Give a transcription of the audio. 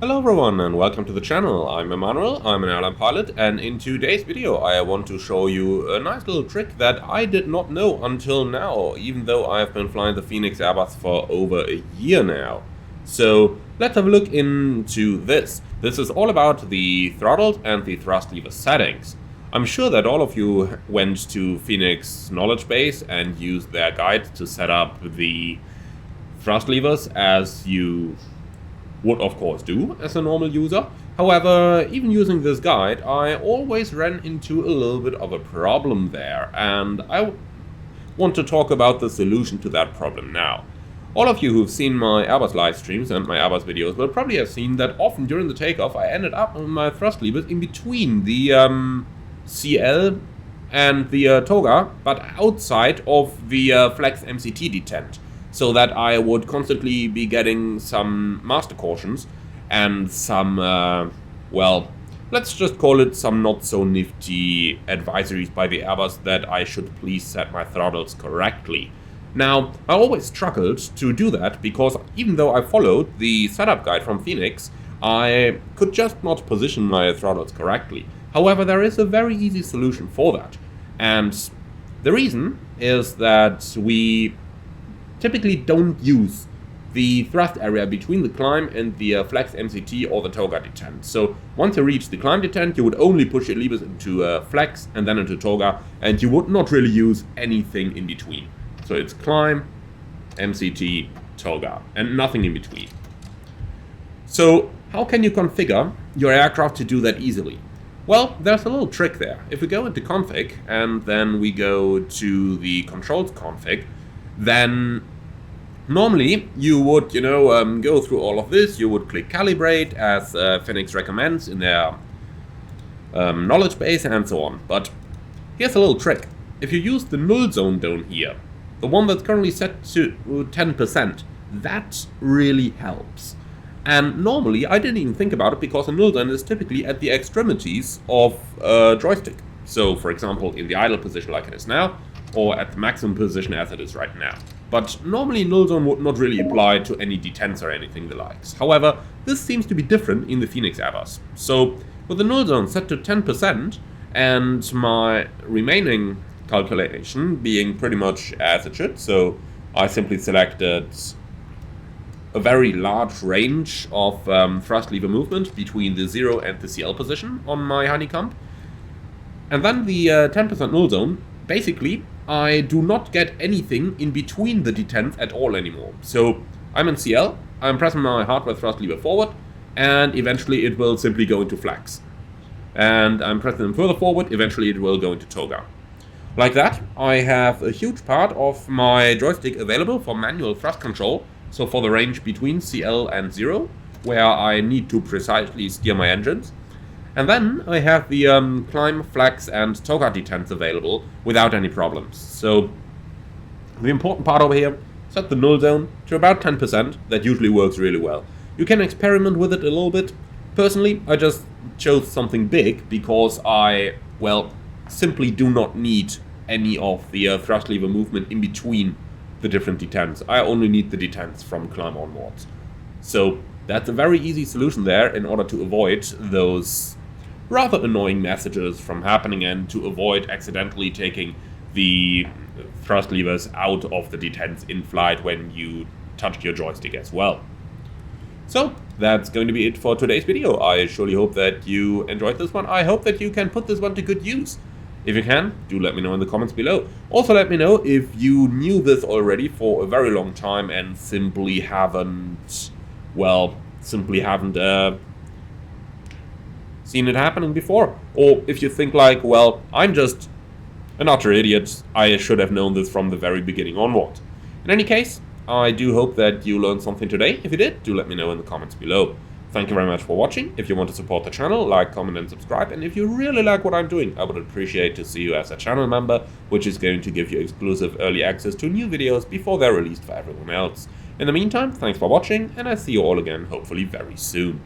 Hello everyone and welcome to the channel. I'm Emmanuel, I'm an airline pilot, and in today's video I want to show you a nice little trick that I did not know until now, even though I have been flying the Fenix Airbus for over a year now. So let's have a look into this. This is all about the throttle and the thrust lever settings. I'm sure that all of you went to Fenix knowledge base and used their guide to set up the thrust levers as you would of course do as a normal user. However, even using this guide, I always ran into a little bit of a problem there, and I want to talk about the solution to that problem now. All of you who've seen my Airbus live streams and my Airbus videos will probably have seen that often during the takeoff I ended up with my thrust levers in between the CL and the toga, but outside of the flex MCT detent, so that I would constantly be getting some master cautions and some, well, let's just call it some not so nifty advisories by the Airbus that I should please set my throttles correctly. Now, I always struggled to do that because even though I followed the setup guide from Fenix, I could just not position my throttles correctly. However, there is a very easy solution for that. And the reason is that we typically don't use the thrust area between the climb and the flex MCT or the toga detent. So once you reach the climb detent, you would only push your levers into flex and then into toga, and you would not really use anything in between. So it's climb, MCT, toga, and nothing in between. So how can you configure your aircraft to do that easily? Well, there's a little trick there. If we go into config and then we go to the controls config, then normally you would, go through all of this. You would click calibrate as Fenix recommends in their knowledge base and so on. But here's a little trick. If you use the null zone down here, the one that's currently set to 10%, that really helps. And normally I didn't even think about it because a null zone is typically at the extremities of a joystick. So for example, in the idle position like it is now, or at the maximum position as it is right now. But normally null zone would not really apply to any detents or anything the likes. However, this seems to be different in the Fenix Airbus. So with the null zone set to 10% and my remaining calculation being pretty much as it should, so I simply selected a very large range of thrust lever movement between the 0 and the CL position on my Honeycomb. And then the 10% null zone, basically I do not get anything in between the detents at all anymore. So I'm in CL, I'm pressing my hardware thrust lever forward, and eventually it will simply go into flex. And I'm pressing them further forward, eventually it will go into toga. Like that, I have a huge part of my joystick available for manual thrust control, so for the range between CL and 0, where I need to precisely steer my engines. And then I have the climb, flex, and toga detents available without any problems. So the important part over here, set the null zone to about 10%. That usually works really well. You can experiment with it a little bit. Personally, I just chose something big because I, well, simply do not need any of the thrust lever movement in between the different detents. I only need the detents from climb onwards. So that's a very easy solution there in order to avoid those rather annoying messages from happening and to avoid accidentally taking the thrust levers out of the detents in flight when you touch your joystick as well. So that's going to be it for today's video. I surely hope that you enjoyed this one. I hope that you can put this one to good use. If you can, do let me know in the comments below. Also let me know if you knew this already for a very long time and simply haven't, seen it happening before. Or if you think like, well, I'm just an utter idiot, I should have known this from the very beginning onward. In any case, I do hope that you learned something today. If you did, do let me know in the comments below. Thank you very much for watching. If you want to support the channel, like, comment, and subscribe. And if you really like what I'm doing, I would appreciate to see you as a channel member, which is going to give you exclusive early access to new videos before they're released for everyone else. In the meantime, thanks for watching, and I'll see you all again, hopefully very soon.